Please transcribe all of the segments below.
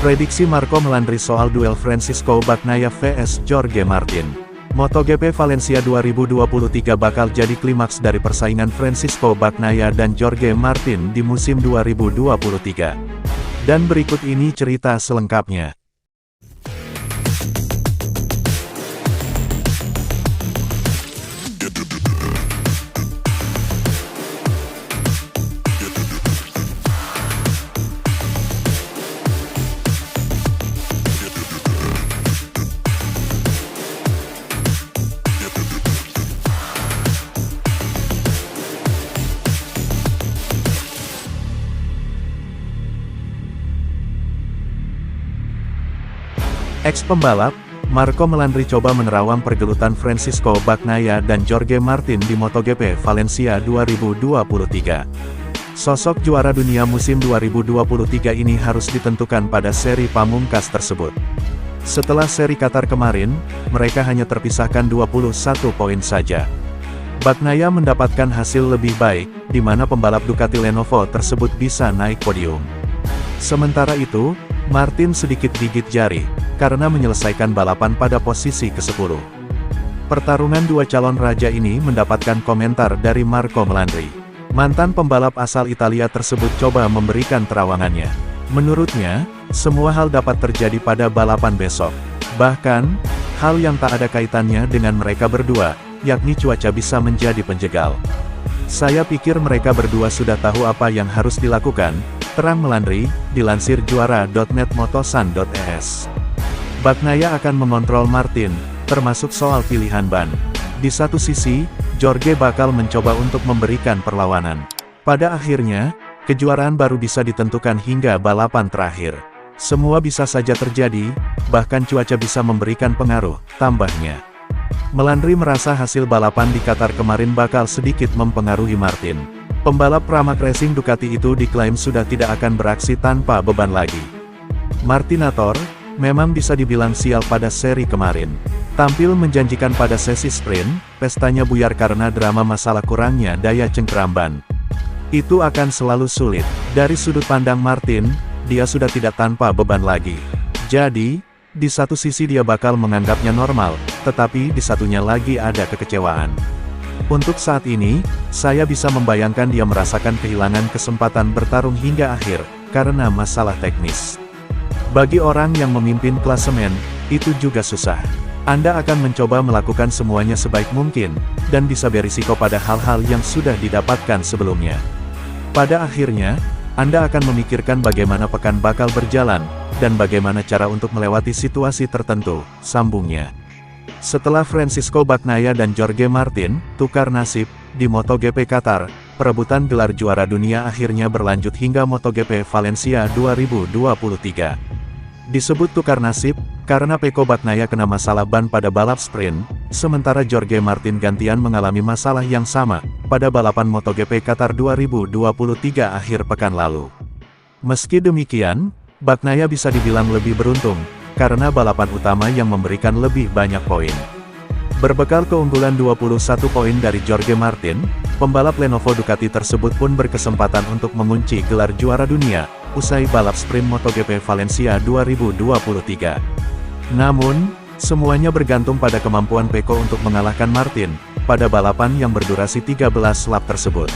Prediksi Marco Melandri soal duel Francisco Bagnaia vs Jorge Martin. MotoGP Valencia 2023 bakal jadi klimaks dari persaingan Francisco Bagnaia dan Jorge Martin di musim 2023. Dan berikut ini cerita selengkapnya. Ex-pembalap, Marco Melandri coba menerawang pergelutan Francisco Bagnaia dan Jorge Martin di MotoGP Valencia 2023. Sosok juara dunia musim 2023 ini harus ditentukan pada seri pamungkas tersebut. Setelah seri Qatar kemarin, mereka hanya terpisahkan 21 poin saja. Bagnaia mendapatkan hasil lebih baik, di mana pembalap Ducati Lenovo tersebut bisa naik podium. Sementara itu, Martin sedikit gigit jari, karena menyelesaikan balapan pada posisi ke-10. Pertarungan dua calon raja ini mendapatkan komentar dari Marco Melandri. Mantan pembalap asal Italia tersebut coba memberikan terawangannya. Menurutnya, semua hal dapat terjadi pada balapan besok. Bahkan, hal yang tak ada kaitannya dengan mereka berdua, yakni cuaca bisa menjadi penjegal. Saya pikir mereka berdua sudah tahu apa yang harus dilakukan, terang Melandri, dilansir juara.net motosan.es. Bagnaia akan mengontrol Martin, termasuk soal pilihan ban. Di satu sisi, Jorge bakal mencoba untuk memberikan perlawanan. Pada akhirnya, kejuaraan baru bisa ditentukan hingga balapan terakhir. Semua bisa saja terjadi, bahkan cuaca bisa memberikan pengaruh, tambahnya. Melandri merasa hasil balapan di Qatar kemarin bakal sedikit mempengaruhi Martin. Pembalap Pramac Racing Ducati itu diklaim sudah tidak akan beraksi tanpa beban lagi. Martinator memang bisa dibilang sial pada seri kemarin. Tampil menjanjikan pada sesi sprint, pestanya buyar karena drama masalah kurangnya daya cengkeram ban. Itu akan selalu sulit. Dari sudut pandang Martin, dia sudah tidak tanpa beban lagi. Jadi, di satu sisi dia bakal menganggapnya normal, tetapi di satunya lagi ada kekecewaan. Untuk saat ini, saya bisa membayangkan dia merasakan kehilangan kesempatan bertarung hingga akhir, karena masalah teknis. Bagi orang yang memimpin klasemen, itu juga susah. Anda akan mencoba melakukan semuanya sebaik mungkin, dan bisa berisiko pada hal-hal yang sudah didapatkan sebelumnya. Pada akhirnya, Anda akan memikirkan bagaimana pekan bakal berjalan, dan bagaimana cara untuk melewati situasi tertentu, sambungnya. Setelah Francisco Bagnaia dan Jorge Martin tukar nasib di MotoGP Qatar, perebutan gelar juara dunia akhirnya berlanjut hingga MotoGP Valencia 2023. Disebut tukar nasib, karena Pecco Bagnaia kena masalah ban pada balap sprint, sementara Jorge Martin gantian mengalami masalah yang sama, pada balapan MotoGP Qatar 2023 akhir pekan lalu. Meski demikian, Bagnaia bisa dibilang lebih beruntung, karena balapan utama yang memberikan lebih banyak poin. Berbekal keunggulan 21 poin dari Jorge Martin, pembalap Lenovo Ducati tersebut pun berkesempatan untuk mengunci gelar juara dunia, usai balap sprint MotoGP Valencia 2023. Namun, semuanya bergantung pada kemampuan Pecco untuk mengalahkan Martin, pada balapan yang berdurasi 13 lap tersebut.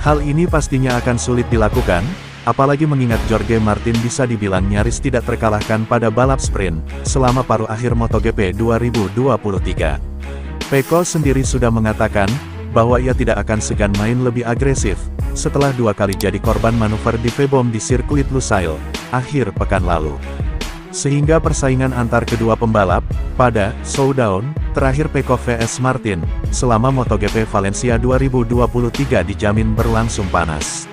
Hal ini pastinya akan sulit dilakukan, apalagi mengingat Jorge Martin bisa dibilang nyaris tidak terkalahkan pada balap sprint, selama paruh akhir MotoGP 2023. Pecco sendiri sudah mengatakan, bahwa ia tidak akan segan main lebih agresif, setelah dua kali jadi korban manuver di V-Bomb di sirkuit Lusail, akhir pekan lalu. Sehingga persaingan antar kedua pembalap, pada showdown terakhir Pecco vs Martin, selama MotoGP Valencia 2023 dijamin berlangsung panas.